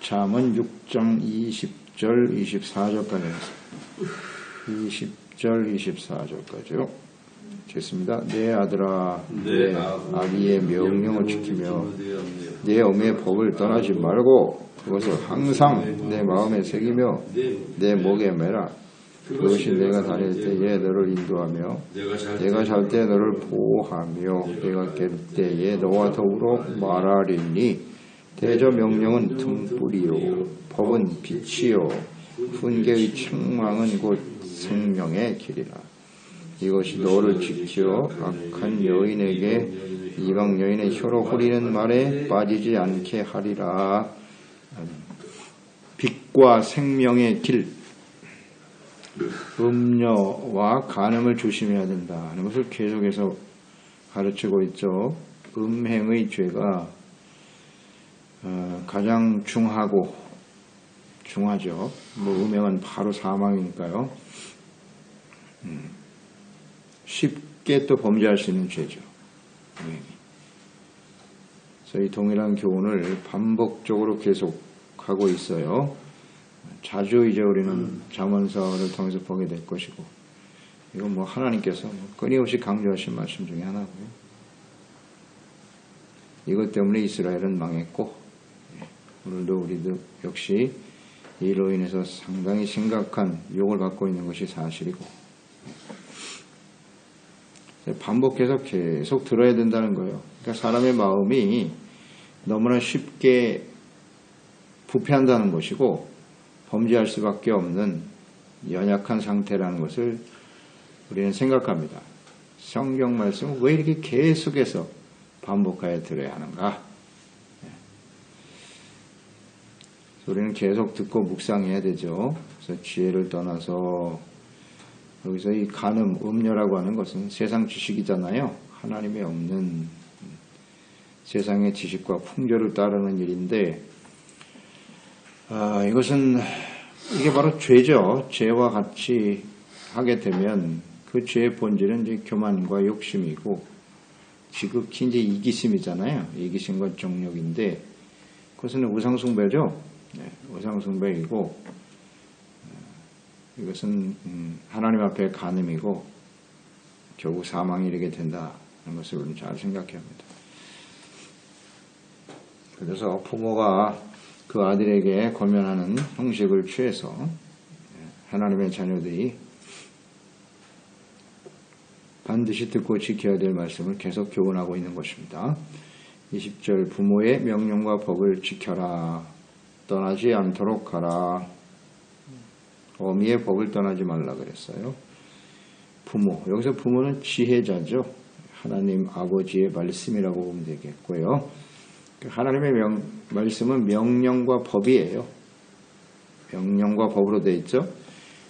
잠언 6장 20절 24절까지 했습니다. 20절 24절까지요. 됐습니다. 내 아들아, 내 아비의 명령을 지키며 내 어미의 법을 떠나지 말고 그것을 항상 내 마음에 새기며 내 목에 매라. 그것이 내가 다닐 때에 너를 인도하며 내가 잘 때 너를 보호하며 내가 깰 때에 너와 더불어 말하리니. 대저 명령은 등불이요 법은 빛이요 훈계의 책망은 곧 생명의 길이라. 이것이 너를 지켜 악한 여인에게 이방 여인의 혀로 후리는 말에 빠지지 않게 하리라. 빛과 생명의 길, 음녀와 간음을 조심해야 된다 하는 것을 계속해서 가르치고 있죠. 음행의 죄가 가장 중하죠. 음행은 바로 사망이니까요. 쉽게 또 범죄할 수 있는 죄죠. 그래서 이 동일한 교훈을 반복적으로 계속하고 있어요. 자주 이제 우리는 잠언서를 통해서 보게 될 것이고, 이건 하나님께서 끊임없이 강조하신 말씀 중에 하나고요. 이것 때문에 이스라엘은 망했고, 오늘도 우리도 역시 이로 인해서 상당히 심각한 욕을 받고 있는 것이 사실이고, 반복해서 계속 들어야 된다는 거예요. 그러니까 사람의 마음이 너무나 쉽게 부패한다는 것이고 범죄할 수밖에 없는 연약한 상태라는 것을 우리는 생각합니다. 성경 말씀은 왜 이렇게 계속해서 반복하여 들어야 하는가? 우리는 계속 듣고 묵상해야 되죠. 그래서 지혜를 떠나서 여기서 이 간음, 음녀라고 하는 것은 세상 지식이잖아요. 하나님이 없는 세상의 지식과 풍조를 따르는 일인데, 이게 바로 죄죠. 죄와 같이 하게 되면 그 죄의 본질은 이제 교만과 욕심이고, 지극히 이제 이기심이잖아요. 이기심과 정욕인데, 그것은 우상숭배죠. 우상숭배이고, 이것은 하나님 앞에 간음이고 결국 사망에 이르게 된다는 것을 우리는 잘 생각해야 합니다. 그래서 부모가 그 아들에게 권면하는 형식을 취해서 하나님의 자녀들이 반드시 듣고 지켜야 될 말씀을 계속 교훈하고 있는 것입니다. 20절 부모의 명령과 법을 지켜라. 떠나지 않도록 하라. 어미의 법을 떠나지 말라 그랬어요. 부모, 여기서 부모는 지혜자죠. 하나님 아버지의 말씀이라고 보면 되겠고요. 하나님의 말씀은 명령과 법이에요. 명령과 법으로 되어 있죠.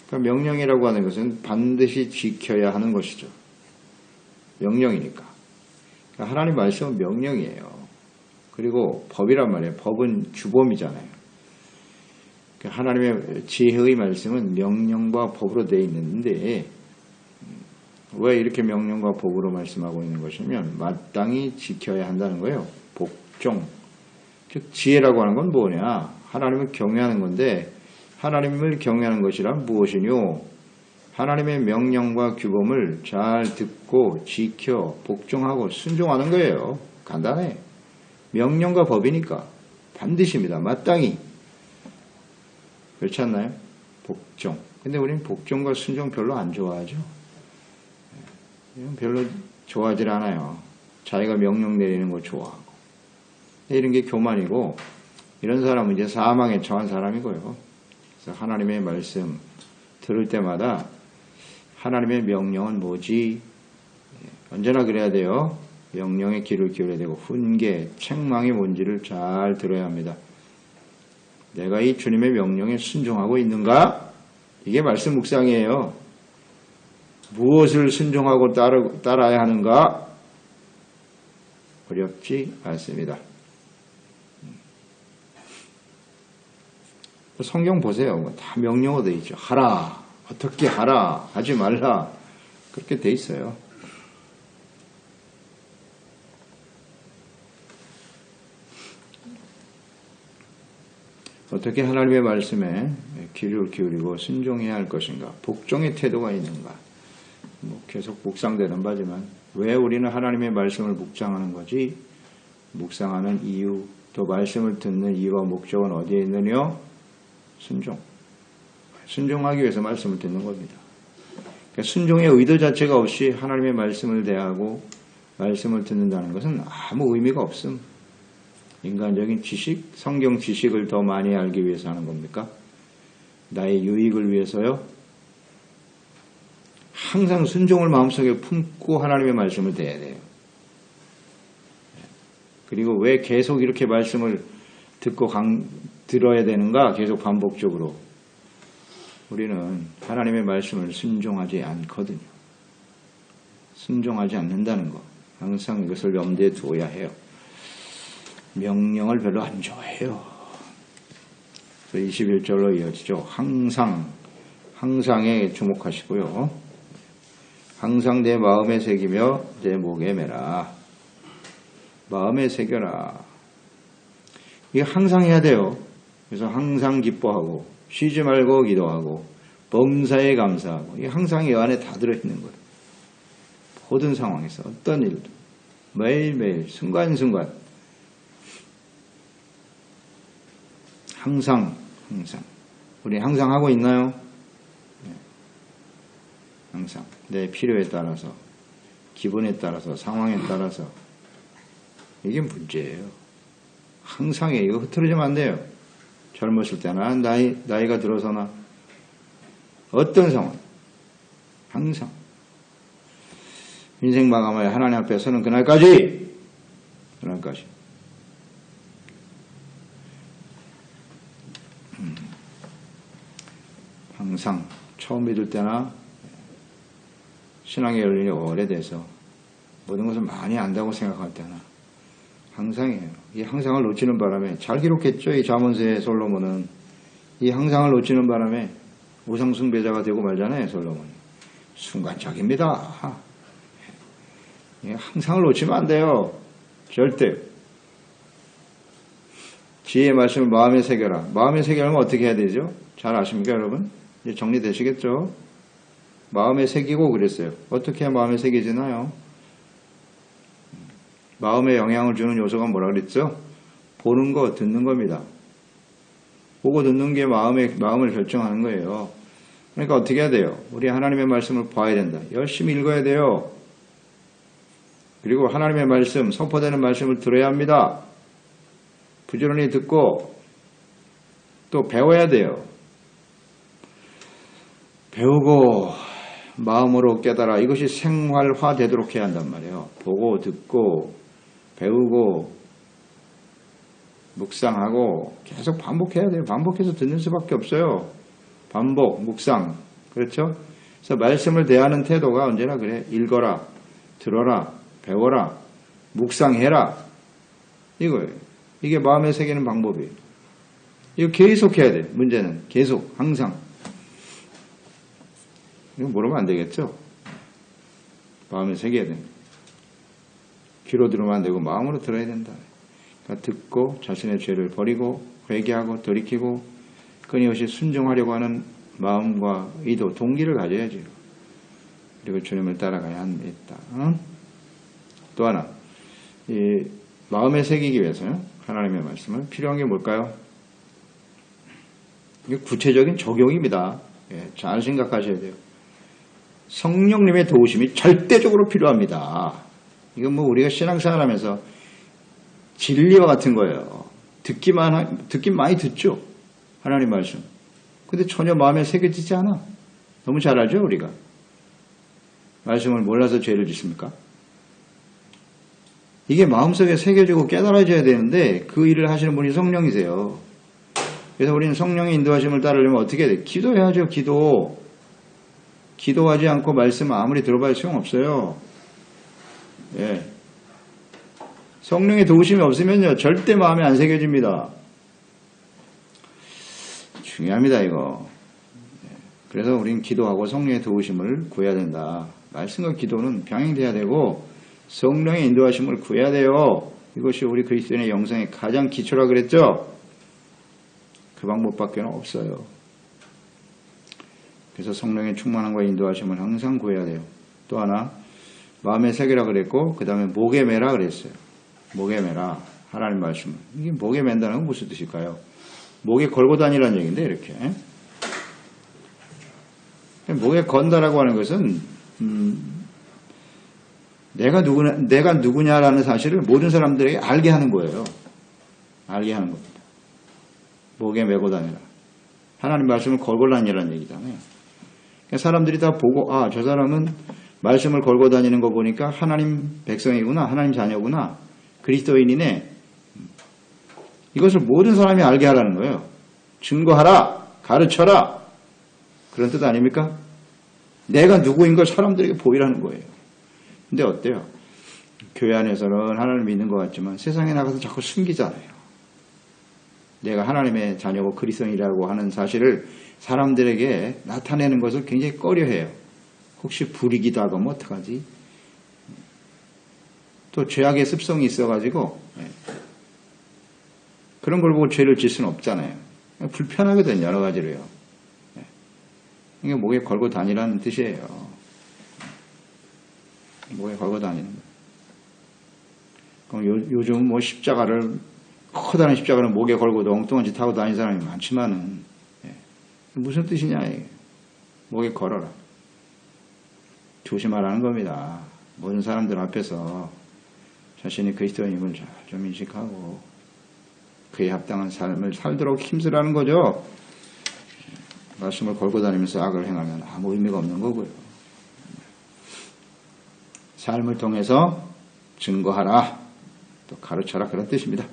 그러니까 명령이라고 하는 것은 반드시 지켜야 하는 것이죠. 명령이니까. 그러니까 하나님 말씀은 명령이에요. 그리고 법이란 말이에요. 법은 규범이잖아요. 하나님의 지혜의 말씀은 명령과 법으로 되어 있는데, 왜 이렇게 명령과 법으로 말씀하고 있는 것이면 마땅히 지켜야 한다는 거예요. 복종. 즉 지혜라고 하는 건 뭐냐? 하나님을 경외하는 건데, 하나님을 경외하는 것이란 무엇이뇨? 하나님의 명령과 규범을 잘 듣고 지켜 복종하고 순종하는 거예요. 간단해. 명령과 법이니까 반드시입니다. 마땅히. 그렇지 않나요? 복종. 근데 우리는 복종과 순종 별로 안 좋아하죠. 별로 좋아하질 않아요. 자기가 명령 내리는 거 좋아하고. 이런 게 교만이고, 이런 사람은 이제 사망에 처한 사람이고요. 그래서 하나님의 말씀 들을 때마다 하나님의 명령은 뭐지? 언제나 그래야 돼요. 명령에 귀를 기울여야 되고, 훈계, 책망이 뭔지를 잘 들어야 합니다. 내가 이 주님의 명령에 순종하고 있는가? 이게 말씀 묵상이에요. 무엇을 순종하고 따라야 하는가? 어렵지 않습니다. 성경 보세요. 다 명령어 되어 있죠. 하라, 어떻게 하라, 하지 말라, 그렇게 되어 있어요. 어떻게 하나님의 말씀에 귀를 기울이고 순종해야 할 것인가? 복종의 태도가 있는가? 계속 묵상되는 바지만 왜 우리는 하나님의 말씀을 묵상하는 거지? 묵상하는 이유, 또 말씀을 듣는 이유와 목적은 어디에 있느냐? 순종. 순종하기 위해서 말씀을 듣는 겁니다. 그러니까 순종의 의도 자체가 없이 하나님의 말씀을 대하고 말씀을 듣는다는 것은 아무 의미가 없음. 인간적인 지식, 성경 지식을 더 많이 알기 위해서 하는 겁니까? 나의 유익을 위해서요? 항상 순종을 마음속에 품고 하나님의 말씀을 대해야 돼요. 그리고 왜 계속 이렇게 말씀을 듣고 들어야 되는가? 계속 반복적으로. 우리는 하나님의 말씀을 순종하지 않거든요. 순종하지 않는다는 거. 항상 이것을 염두에 두어야 해요. 명령을 별로 안 좋아해요. 21절로 이어지죠. 항상에 주목하시고요. 항상 내 마음에 새기며 내 목에 매라. 마음에 새겨라. 이게 항상 해야 돼요. 그래서 항상 기뻐하고 쉬지 말고 기도하고 범사에 감사하고 이게 항상 이 안에 다 들어있는 거예요. 모든 상황에서 어떤 일도 매일매일 순간순간 항상 우리 항상 하고 있나요? 네. 항상 내 필요에 따라서 기분에 따라서 상황에 따라서 이게 문제예요. 항상에 이거 흐트러지면 안 돼요. 젊었을 때나 나이가 들어서나 어떤 상황 항상 인생 마감하여 하나님 앞에 서는 그날까지 항상 처음 믿을 때나 신앙의 연륜이 오래돼서 모든 것을 많이 안다고 생각할 때나 항상이에요. 이 항상을 놓치는 바람에 잘 기록했죠. 이 잠언서의 솔로몬은 이 항상을 놓치는 바람에 우상숭배자가 되고 말잖아요. 솔로몬이 순간적입니다. 항상을 놓치면 안 돼요. 절대. 지혜의 말씀을 마음에 새겨라. 마음에 새기려면 어떻게 해야 되죠? 잘 아십니까 여러분? 이제 정리되시겠죠? 마음에 새기고 그랬어요. 어떻게 해야 마음에 새겨지나요? 마음에 영향을 주는 요소가 뭐라 그랬죠? 보는 거, 듣는 겁니다. 보고 듣는 게 마음을 결정하는 거예요. 그러니까 어떻게 해야 돼요? 우리 하나님의 말씀을 봐야 된다. 열심히 읽어야 돼요. 그리고 하나님의 말씀, 선포되는 말씀을 들어야 합니다. 부지런히 듣고 또 배워야 돼요. 배우고 마음으로 깨달아 이것이 생활화 되도록 해야 한단 말이에요. 보고 듣고 배우고 묵상하고 계속 반복해야 돼요. 반복해서 듣는 수밖에 없어요. 반복, 묵상. 그렇죠? 그래서 말씀을 대하는 태도가 언제나 그래. 읽어라, 들어라, 배워라, 묵상해라. 이거예요. 이게 마음에 새기는 방법이에요. 이거 계속 해야 돼. 문제는 계속, 항상. 이거 모르면 안 되겠죠? 마음에 새겨야 됩니다. 귀로 들으면 안 되고 마음으로 들어야 된다. 그러니까 듣고 자신의 죄를 버리고 회개하고 돌이키고 끊임없이 순종하려고 하는 마음과 의도, 동기를 가져야죠. 그리고 주님을 따라가야 합니다. 또 하나, 이 마음에 새기기 위해서는 하나님의 말씀은 필요한 게 뭘까요? 이게 구체적인 적용입니다. 잘 생각하셔야 돼요. 성령님의 도우심이 절대적으로 필요합니다. 이건 뭐 우리가 신앙생활 하면서 진리와 같은 거예요. 듣긴 많이 듣죠. 하나님 말씀. 근데 전혀 마음에 새겨지지 않아. 너무 잘 알죠, 우리가. 말씀을 몰라서 죄를 짓습니까? 이게 마음속에 새겨지고 깨달아져야 되는데 그 일을 하시는 분이 성령이세요. 그래서 우리는 성령의 인도하심을 따르려면 어떻게 해야 돼? 기도해야죠, 기도. 기도하지 않고 말씀 아무리 들어봐야 소용없어요. 예. 성령의 도우심이 없으면요, 절대 마음에 안 새겨집니다. 중요합니다, 이거. 그래서 우리는 기도하고 성령의 도우심을 구해야 된다. 말씀과 기도는 병행돼야 되고 성령의 인도하심을 구해야 돼요. 이것이 우리 그리스도인의 영성의 가장 기초라 그랬죠. 그 방법밖에 없어요. 그래서 성령의 충만함과 인도하심을 항상 구해야 돼요. 또 하나 마음의 새기라 그랬고 그 다음에 목에 매라 그랬어요. 목에 매라. 하나님 말씀을. 이게 목에 맨다는 건 무슨 뜻일까요? 목에 걸고 다니라는 얘기인데 이렇게. 목에 건다라고 하는 것은 내가 누구냐라는 사실을 모든 사람들에게 알게 하는 거예요. 알게 하는 겁니다. 목에 메고 다니라. 하나님 말씀을 걸고 다니라는 얘기잖아요. 사람들이 다 보고 저 사람은 말씀을 걸고 다니는 거 보니까 하나님 백성이구나. 하나님 자녀구나. 그리스도인이네. 이것을 모든 사람이 알게 하라는 거예요. 증거하라. 가르쳐라. 그런 뜻 아닙니까? 내가 누구인 걸 사람들에게 보이라는 거예요. 근데 어때요? 교회 안에서는 하나님을 믿는 것 같지만 세상에 나가서 자꾸 숨기잖아요. 내가 하나님의 자녀고 그리스도인이라고 하는 사실을 사람들에게 나타내는 것을 굉장히 꺼려해요. 혹시 불이기도 하고 뭐 어떡하지? 또 죄악의 습성이 있어가지고 그런 걸 보고 죄를 질 수는 없잖아요. 불편하거든요. 여러 가지로요. 이게 목에 걸고 다니라는 뜻이에요. 목에 걸고 다니는 거예요. 그럼 요즘 뭐 십자가를 커다란 십자가를 목에 걸고도 엉뚱한 짓 하고 다니는 사람이 많지만은 무슨 뜻이냐 이게. 목에 걸어라. 조심하라는 겁니다. 모든 사람들 앞에서 자신이 그리스도인임을 좀 인식하고 그에 합당한 삶을 살도록 힘쓰라는 거죠. 말씀을 걸고 다니면서 악을 행하면 아무 의미가 없는 거고요. 삶을 통해서 증거하라, 또 가르쳐라 그런 뜻입니다.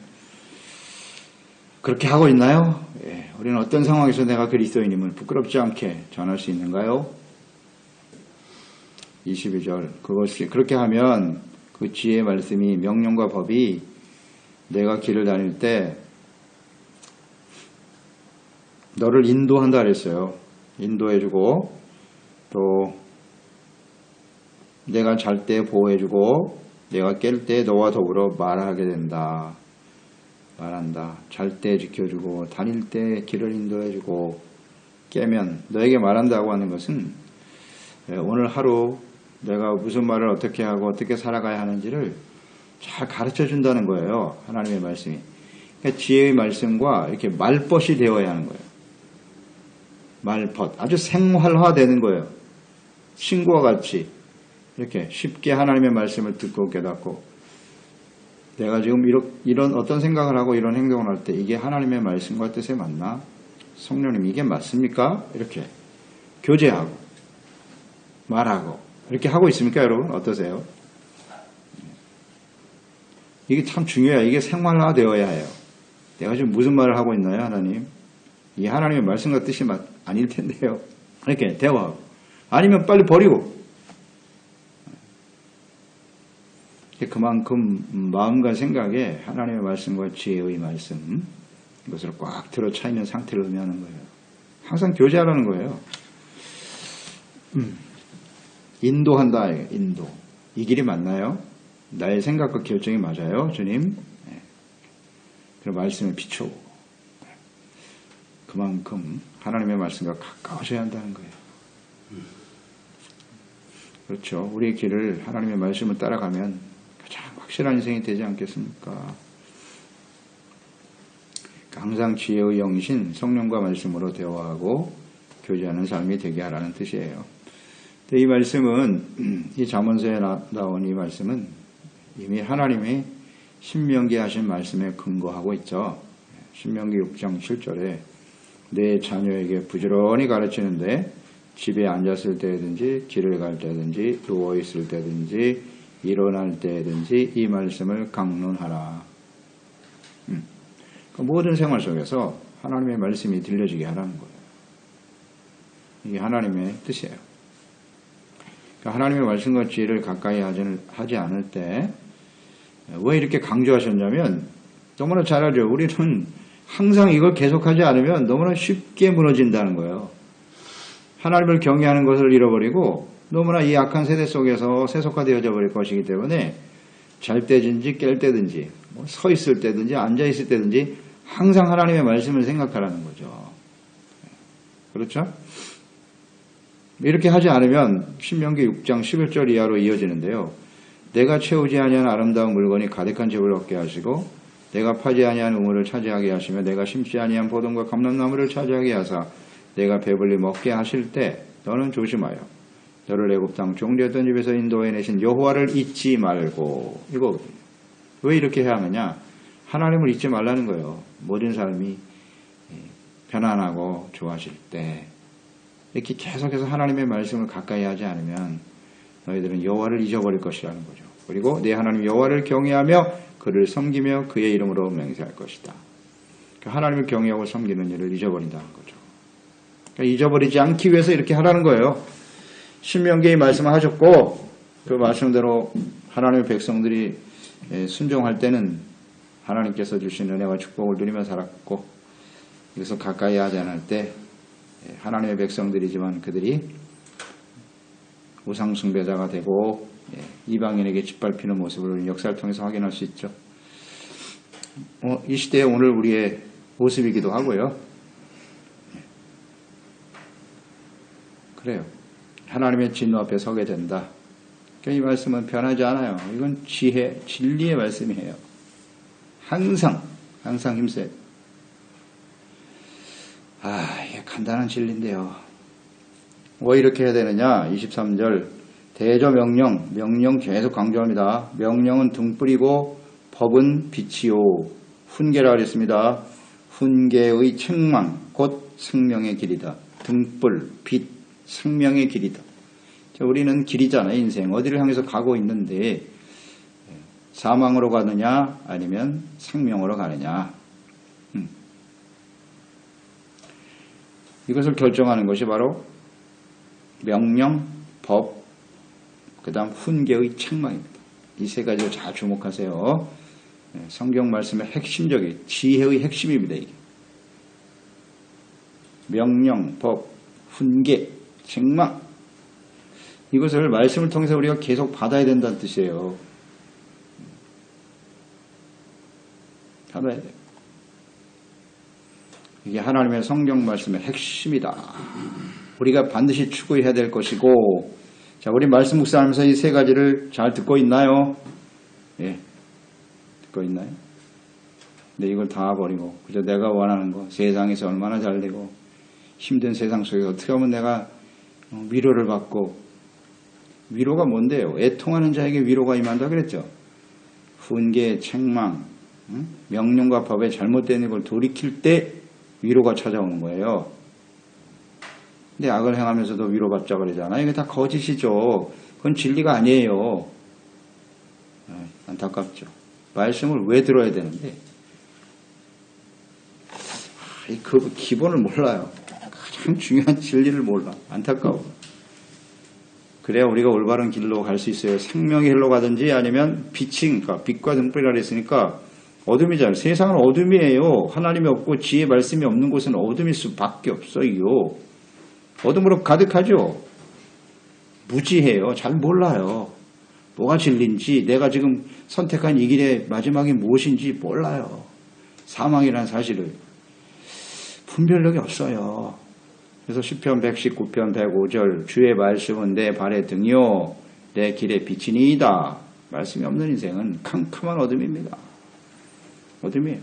그렇게 하고 있나요? 우리는 어떤 상황에서 내가 그리스도인임을 부끄럽지 않게 전할 수 있는가요? 22절 그것이 그렇게 하면 그 지혜의 말씀이 명령과 법이 내가 길을 다닐 때 너를 인도한다 그랬어요. 인도해주고 또 내가 잘 때 보호해주고 내가 깰 때 너와 더불어 말하게 된다. 말한다. 잘 때 지켜주고 다닐 때 길을 인도해주고 깨면 너에게 말한다고 하는 것은 오늘 하루 내가 무슨 말을 어떻게 하고 어떻게 살아가야 하는지를 잘 가르쳐 준다는 거예요. 하나님의 말씀이. 그러니까 지혜의 말씀과 이렇게 말벗이 되어야 하는 거예요. 말벗. 아주 생활화되는 거예요. 친구와 같이 이렇게 쉽게 하나님의 말씀을 듣고 깨닫고 내가 지금 이런 어떤 생각을 하고 이런 행동을 할 때 이게 하나님의 말씀과 뜻에 맞나? 성령님 이게 맞습니까? 이렇게 교제하고 말하고 이렇게 하고 있습니까 여러분? 어떠세요? 이게 참 중요해요. 이게 생활화되어야 해요. 내가 지금 무슨 말을 하고 있나요 하나님? 이게 하나님의 말씀과 뜻이 아닐 텐데요. 이렇게 대화하고 아니면 빨리 버리고 그만큼 마음과 생각에 하나님의 말씀과 지혜의 말씀 이것을 꽉 들어차 있는 상태를 의미하는 거예요. 항상 교제하라는 거예요. 인도한다. 인도. 이 길이 맞나요? 나의 생각과 결정이 맞아요? 주님? 그런 말씀에 비춰보고 그만큼 하나님의 말씀과 가까워져야 한다는 거예요. 그렇죠. 우리의 길을 하나님의 말씀을 따라가면 가장 확실한 인생이 되지 않겠습니까? 항상 지혜의 영이신 성령과 말씀으로 대화하고 교제하는 삶이 되게 하라는 뜻이에요. 이 말씀은 이 잠언서에 나온 이 말씀은 이미 하나님이 신명기에 하신 말씀에 근거하고 있죠. 신명기 6장 7절에 내 자녀에게 부지런히 가르치는데 집에 앉았을 때든지 길을 갈 때든지 누워있을 때든지 일어날 때든지 이 말씀을 강론하라. 모든 생활 속에서 하나님의 말씀이 들려지게 하라는 거예요. 이게 하나님의 뜻이에요. 그러니까 하나님의 말씀과 지혜를 가까이 하지 않을 때 왜 이렇게 강조하셨냐면 너무나 잘 알죠. 우리는 항상 이걸 계속하지 않으면 너무나 쉽게 무너진다는 거예요. 하나님을 경외하는 것을 잃어버리고 너무나 이 악한 세대 속에서 세속화되어져 버릴 것이기 때문에 잘 때든지 깰 때든지 서 있을 때든지 앉아 있을 때든지 항상 하나님의 말씀을 생각하라는 거죠. 그렇죠? 이렇게 하지 않으면 신명기 6장 11절 이하로 이어지는데요. 내가 채우지 아니한 아름다운 물건이 가득한 집을 얻게 하시고 내가 파지 아니한 우물을 차지하게 하시며 내가 심지 아니한 보동과 감람나무를 차지하게 하사 내가 배불리 먹게 하실 때 너는 조심하여 너를 애굽 땅 종되었던 집에서 인도해 내신 여호와를 잊지 말고. 이거거든요. 왜 이렇게 해야 하느냐? 하나님을 잊지 말라는 거예요. 모든 삶이 편안하고 좋아질 때 이렇게 계속해서 하나님의 말씀을 가까이 하지 않으면 너희들은 여호와를 잊어버릴 것이라는 거죠. 그리고 내 하나님 여호와를 경외하며 그를 섬기며 그의 이름으로 맹세할 것이다. 하나님을 경외하고 섬기는 일을 잊어버린다는 거죠. 그러니까 잊어버리지 않기 위해서 이렇게 하라는 거예요. 신명기의 말씀을 하셨고 그 말씀대로 하나님의 백성들이 순종할 때는 하나님께서 주신 은혜와 축복을 누리며 살았고 그래서 가까이 하지 않을 때 하나님의 백성들이지만 그들이 우상 숭배자가 되고 이방인에게 짓밟히는 모습을 역사를 통해서 확인할 수 있죠. 이 시대에 오늘 우리의 모습이기도 하고요. 그래요. 하나님의 진노 앞에 서게 된다. 이 말씀은 변하지 않아요. 이건 지혜, 진리의 말씀이에요. 항상 힘써야 돼요. 이게 간단한 진리인데요. 왜 이렇게 해야 되느냐? 23절 대저 명령 계속 강조합니다. 명령은 등불이고 법은 빛이요 훈계라 그랬습니다. 훈계의 책망 곧 생명의 길이다. 등불, 빛, 생명의 길이다. 우리는 길이잖아요. 인생 어디를 향해서 가고 있는데 사망으로 가느냐 아니면 생명으로 가느냐. 이것을 결정하는 것이 바로 명령, 법, 그 다음 훈계의 책망입니다. 이 세 가지를 잘 주목하세요. 성경 말씀의 핵심적인 지혜의 핵심입니다. 이게. 명령, 법, 훈계, 책망. 이것을 말씀을 통해서 우리가 계속 받아야 된다는 뜻이에요. 받아야 돼요. 이게 하나님의 성경 말씀의 핵심이다. 우리가 반드시 추구해야 될 것이고, 자, 우리 말씀 묵상하면서 이 세 가지를 잘 듣고 있나요? 예. 듣고 있나요? 근데 이걸 다 버리고, 그저 내가 원하는 거, 세상에서 얼마나 잘 되고, 힘든 세상 속에서 어떻게 하면 내가 위로를 받고, 위로가 뭔데요? 애통하는 자에게 위로가 임한다 그랬죠? 훈계, 책망, 명령과 법에 잘못된 일을 돌이킬 때 위로가 찾아오는 거예요. 근데 악을 행하면서도 위로받자 그러잖아요. 이게 다 거짓이죠. 그건 진리가 아니에요. 안타깝죠. 말씀을 왜 들어야 되는데 그 기본을 몰라요. 가장 중요한 진리를 몰라. 안타까워. 그래야 우리가 올바른 길로 갈 수 있어요. 생명의 길로 가든지 아니면 빛이, 그러니까 빛과 등불이라 그랬으니까 어둠이잖아요. 세상은 어둠이에요. 하나님이 없고 지혜 말씀이 없는 곳은 어둠일 수밖에 없어요. 어둠으로 가득하죠. 무지해요. 잘 몰라요. 뭐가 진리인지, 내가 지금 선택한 이 길의 마지막이 무엇인지 몰라요. 사망이라는 사실을. 분별력이 없어요. 그래서 시편 119편 105절 주의 말씀은 내 발의 등이요 내 길의 빛이니이다. 말씀이 없는 인생은 캄캄한 어둠입니다. 어둠이에요.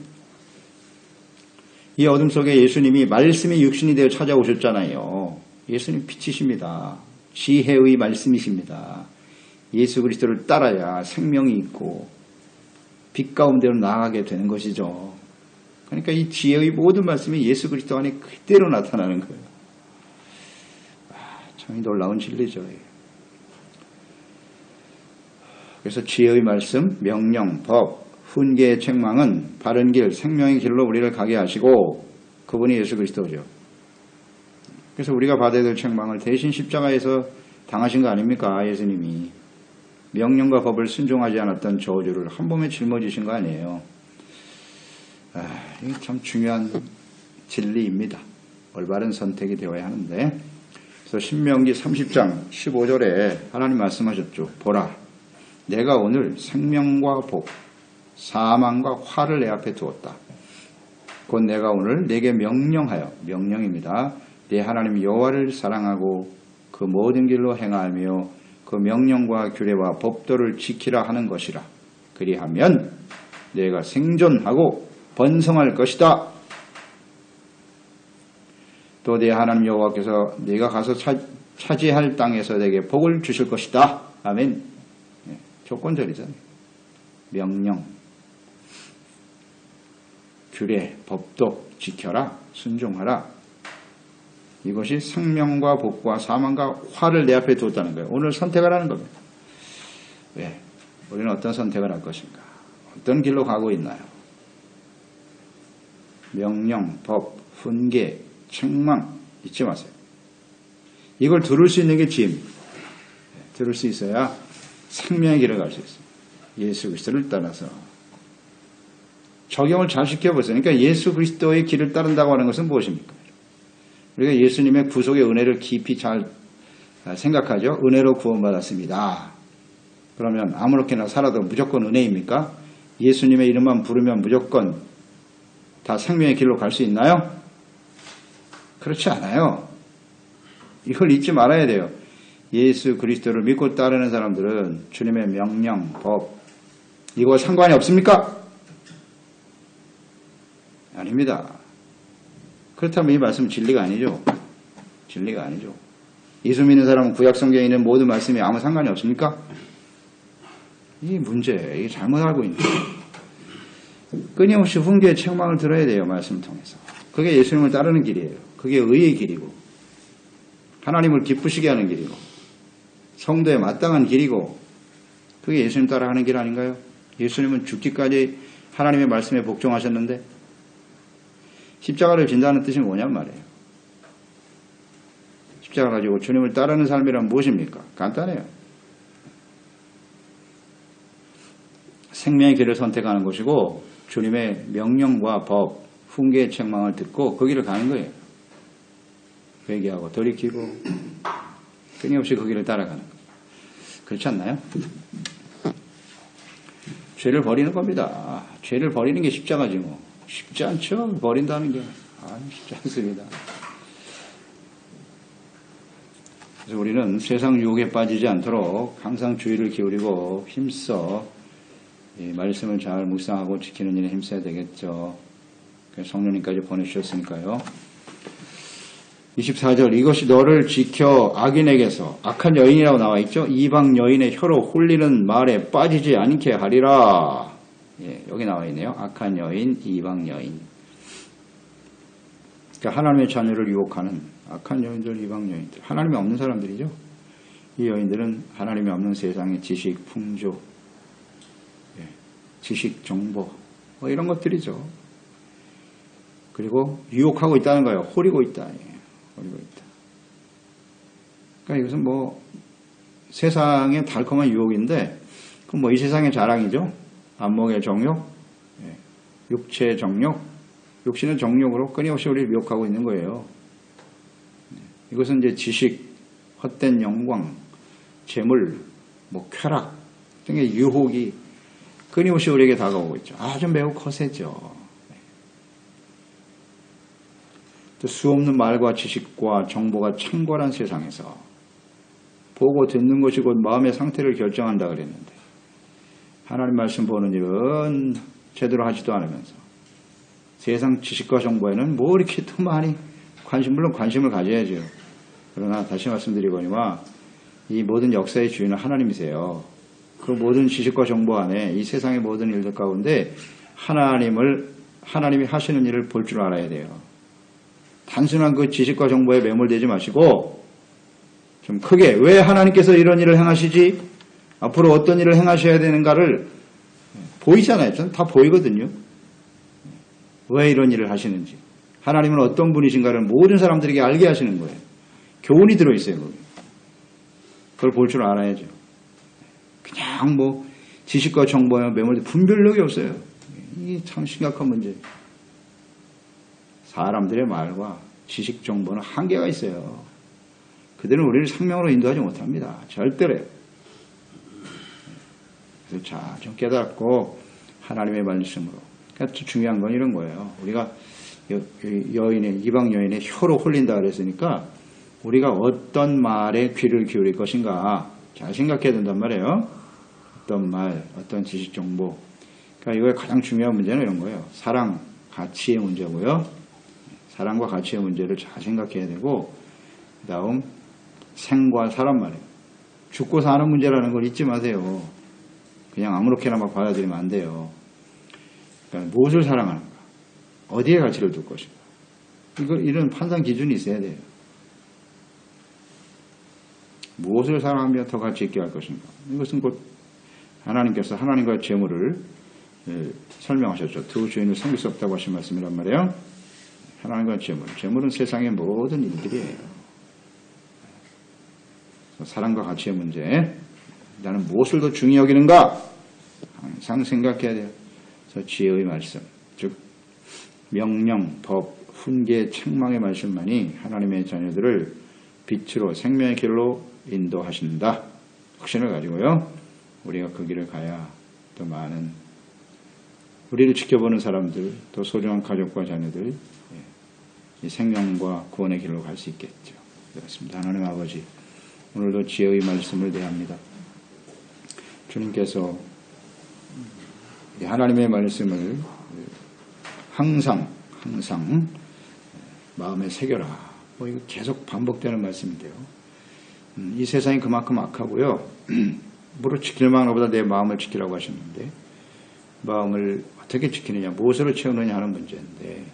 이 어둠 속에 예수님이 말씀이 육신이 되어 찾아오셨잖아요. 예수님 빛이십니다. 지혜의 말씀이십니다. 예수 그리스도를 따라야 생명이 있고 빛 가운데로 나아가게 되는 것이죠. 그러니까 이 지혜의 모든 말씀이 예수 그리스도 안에 그대로 나타나는 거예요. 참 놀라운 진리죠. 그래서 지혜의 말씀, 명령, 법, 훈계의 책망은 바른 길, 생명의 길로 우리를 가게 하시고 그분이 예수 그리스도죠. 그래서 우리가 받아야 될 책망을 대신 십자가에서 당하신 거 아닙니까? 예수님이. 명령과 법을 순종하지 않았던 저주를 한 몸에 짊어지신 거 아니에요. 이게 참 중요한 진리입니다. 올바른 선택이 되어야 하는데, 그래서 신명기 30장 15절에 하나님 말씀하셨죠. 보라, 내가 오늘 생명과 복, 사망과 화를 내 앞에 두었다. 곧 내가 오늘 네게 명령하여, 명령입니다. 네 하나님 여호와를 사랑하고 그 모든 길로 행하며 그 명령과 규례와 법도를 지키라 하는 것이라. 그리하면 내가 생존하고 번성할 것이다. 또 네 하나님 여호와께서 네가 가서 차지할 땅에서 내게 복을 주실 것이다. 아멘. 조건절이잖아요. 명령, 규례, 법도 지켜라, 순종하라. 이것이 생명과 복과 사망과 화를 내 앞에 두었다는 거예요. 오늘 선택을 하는 겁니다. 왜? 우리는 어떤 선택을 할 것인가? 어떤 길로 가고 있나요? 명령, 법, 훈계, 책망 잊지 마세요. 이걸 들을 수 있는 게 짐. 들을 수 있어야 생명의 길을 갈 수 있어요. 예수 그리스도를 따라서. 적용을 잘 시켜보세요. 그러니까 예수 그리스도의 길을 따른다고 하는 것은 무엇입니까? 우리가 예수님의 구속의 은혜를 깊이 잘 생각하죠. 은혜로 구원받았습니다. 그러면 아무렇게나 살아도 무조건 은혜입니까? 예수님의 이름만 부르면 무조건 다 생명의 길로 갈 수 있나요? 그렇지 않아요. 이걸 잊지 말아야 돼요. 예수 그리스도를 믿고 따르는 사람들은 주님의 명령, 법 이거 상관이 없습니까? 아닙니다. 그렇다면 이 말씀은 진리가 아니죠. 진리가 아니죠. 예수 믿는 사람은 구약 성경에 있는 모든 말씀이 아무 상관이 없습니까? 이게 문제예요. 이게 잘못 알고 있는 거예요. 끊임없이 훈계의 책망을 들어야 돼요. 말씀을 통해서. 그게 예수님을 따르는 길이에요. 그게 의의 길이고 하나님을 기쁘시게 하는 길이고 성도에 마땅한 길이고 그게 예수님 따라가는 길 아닌가요? 예수님은 죽기까지 하나님의 말씀에 복종하셨는데 십자가를 진다는 뜻이 뭐냔 말이에요. 십자가를 가지고 주님을 따르는 삶이란 무엇입니까? 간단해요. 생명의 길을 선택하는 것이고 주님의 명령과 법, 훈계의 책망을 듣고 그 길을 가는 거예요. 회개하고 돌이키고 끊임없이 그 길을 따라가는 거예요. 그렇지 않나요? 죄를 버리는 겁니다. 죄를 버리는 게 십자가지 뭐. 쉽지 않죠? 버린다는 게. 쉽지 않습니다. 그래서 우리는 세상 유혹에 빠지지 않도록 항상 주의를 기울이고 힘써 이 말씀을 잘 묵상하고 지키는 일에 힘써야 되겠죠. 성령님까지 보내주셨으니까요. 24절 이것이 너를 지켜 악인에게서 악한 여인이라고 나와 있죠. 이방 여인의 혀로 홀리는 말에 빠지지 않게 하리라. 여기 나와 있네요. 악한 여인, 이방 여인. 그러니까 하나님의 자녀를 유혹하는 악한 여인들, 이방 여인들. 하나님이 없는 사람들이죠. 이 여인들은 하나님이 없는 세상의 지식, 풍조, 지식, 정보 뭐 이런 것들이죠. 그리고 유혹하고 있다는 거예요. 호리고 있다. 호리고 있다. 그러니까 이것은 뭐 세상의 달콤한 유혹인데 그럼 뭐 이 세상의 자랑이죠. 안목의 정욕, 육체의 정욕, 육신의 정욕으로 끊임없이 우리를 미혹하고 있는 거예요. 이것은 이제 지식, 헛된 영광, 재물, 뭐 쾌락 등의 유혹이 끊임없이 우리에게 다가오고 있죠. 아주 매우 거세죠. 또 수없는 말과 지식과 정보가 창궐한 세상에서 보고 듣는 것이 곧 마음의 상태를 결정한다 그랬는데 하나님 말씀 보는 일은 제대로 하지도 않으면서 세상 지식과 정보에는 뭐 이렇게 또 많이 물론 관심을 가져야죠. 그러나 다시 말씀드리거니와 이 모든 역사의 주인은 하나님이세요. 그 모든 지식과 정보 안에 이 세상의 모든 일들 가운데 하나님이 하시는 일을 볼 줄 알아야 돼요. 단순한 그 지식과 정보에 매몰되지 마시고 좀 크게 왜 하나님께서 이런 일을 행하시지? 앞으로 어떤 일을 행하셔야 되는가를 보이잖아요. 저는 다 보이거든요. 왜 이런 일을 하시는지. 하나님은 어떤 분이신가를 모든 사람들에게 알게 하시는 거예요. 교훈이 들어있어요. 거기. 그걸 볼 줄 알아야죠. 그냥 뭐 지식과 정보에 매몰돼 분별력이 없어요. 이게 참 심각한 문제예요. 사람들의 말과 지식 정보는 한계가 있어요. 그들은 우리를 생명으로 인도하지 못합니다. 절대로요. 그래서 잘 좀 깨닫고 하나님의 말씀으로. 그러니까 중요한 건 이런 거예요. 우리가 이방 여인의 혀로 홀린다 그랬으니까 우리가 어떤 말에 귀를 기울일 것인가 잘 생각해야 된단 말이에요. 어떤 말, 어떤 지식 정보. 그러니까 이거의 가장 중요한 문제는 이런 거예요. 사랑, 가치의 문제고요. 사랑과 가치의 문제를 잘 생각해야 되고, 그 다음 생과 사람 말이에요. 죽고 사는 문제라는 걸 잊지 마세요. 그냥 아무렇게나 막 받아들이면 안 돼요. 그러니까 무엇을 사랑하는가, 어디에 가치를 둘 것인가, 이런 판단 기준이 있어야 돼요. 무엇을 사랑하며 더 가치 있게 할 것인가. 이것은 곧 하나님께서 하나님과의 재물을 설명하셨죠. 두 주인을 섬길 수 없다고 하신 말씀이란 말이에요. 하나님과의 재물은 세상의 모든 일들이에요. 사랑과 가치의 문제, 나는 무엇을 더 중요히 여기는가 항상 생각해야 돼요. 그래서 지혜의 말씀, 즉 명령, 법, 훈계, 책망의 말씀만이 하나님의 자녀들을 빛으로 생명의 길로 인도하신다. 확신을 가지고요. 우리가 그 길을 가야 또 많은 우리를 지켜보는 사람들, 또 소중한 가족과 자녀들 이 생명과 구원의 길로 갈 수 있겠죠. 그렇습니다. 하나님 아버지, 오늘도 지혜의 말씀을 대합니다. 주님께서 하나님의 말씀을 항상 마음에 새겨라. 이거 계속 반복되는 말씀인데요. 이 세상이 그만큼 악하고요. 무릇 지킬만 하보다 내 마음을 지키라고 하셨는데, 마음을 어떻게 지키느냐, 무엇으로 채우느냐 하는 문제인데,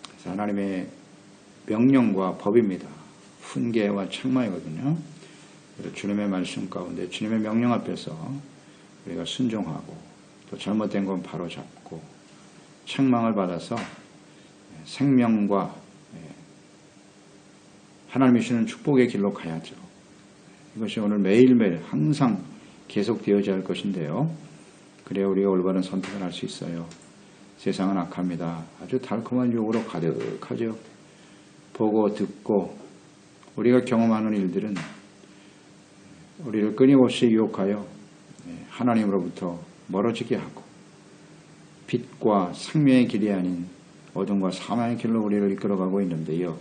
그래서 하나님의 명령과 법입니다. 훈계와 책망이거든요. 주님의 말씀 가운데 주님의 명령 앞에서 우리가 순종하고, 또 잘못된 건 바로 잡고 책망을 받아서 생명과 하나님이 주시는 축복의 길로 가야죠. 이것이 오늘 매일매일 항상 계속되어져야 할 것인데요. 그래야 우리가 올바른 선택을 할 수 있어요. 세상은 악합니다. 아주 달콤한 유혹으로 가득하죠. 보고 듣고 우리가 경험하는 일들은 우리를 끊임없이 유혹하여 하나님으로부터 멀어지게 하고, 빛과 생명의 길이 아닌 어둠과 사망의 길로 우리를 이끌어가고 있는데요.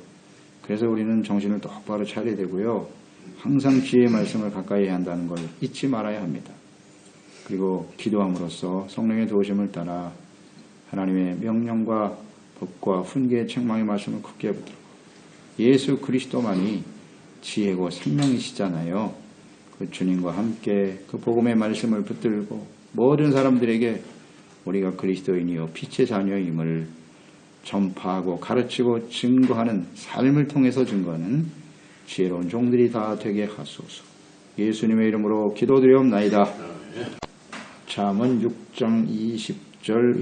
그래서 우리는 정신을 똑바로 차려야 되고요. 항상 지혜의 말씀을 가까이 해야 한다는 걸 잊지 말아야 합니다. 그리고 기도함으로써 성령의 도우심을 따라 하나님의 명령과 법과 훈계의 책망의 말씀을 굳게 붙들고, 예수 그리스도만이 지혜고 생명이시잖아요. 그 주님과 함께 그 복음의 말씀을 붙들고 모든 사람들에게 우리가 그리스도인이요 빛의 자녀임을 전파하고 가르치고 증거하는 삶을 통해서 증거하는 지혜로운 종들이 다 되게 하소서. 예수님의 이름으로 기도드리옵나이다. 잠언 6장 20절